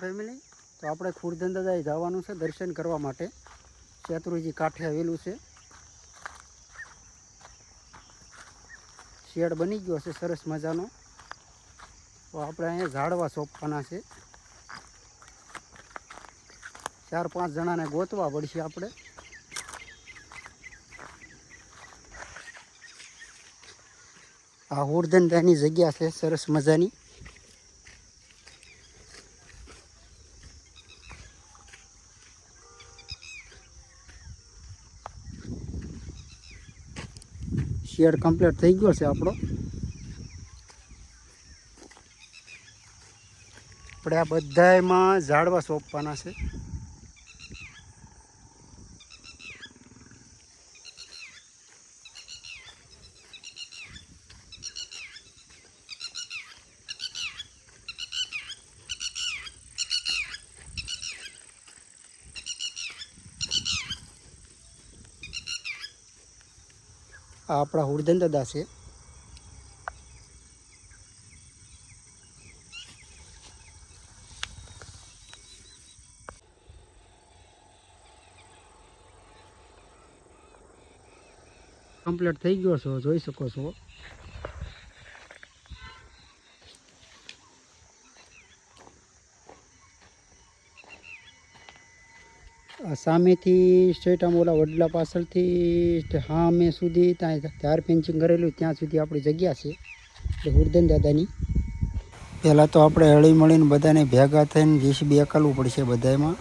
Family તો આપણે ખુરદન દાદાએ જવાનું છે દર્શન કરવા માટે. શેત્રુજી કાંઠે આવેલું છે. શેડ બની ગયો છે સરસ મજાનો. તો આપણે અહીંયા ઝાડવા સોંપવાના છે. 4-5 જણાને ગોતવા પડશે આપણે. આ હુરદનદાની જગ્યા છે સરસ મજાની. શેડ કમ્પ્લીટ થઈ ગયો છે આપણો. આપણે આ બધામાં ઝાડવા સોંપવાના છે. આ આપણા હુરદન દાદા છે. કમ્પ્લીટ થઈ ગયો છો, જોઈ શકો છો. સામેથી સ્ટ્રેટ આમ ઓલા વડલા પાછળથી સામે સુધી ત્યાં ધાર ફેન્સિંગ કરેલું ત્યાં સુધી આપણી જગ્યા છે એટલે હુરદન દાદાની. પહેલાં તો આપણે હળી મળીને બધાને ભેગા થઈને જેસીબી અકાલવું પડશે બધામાં.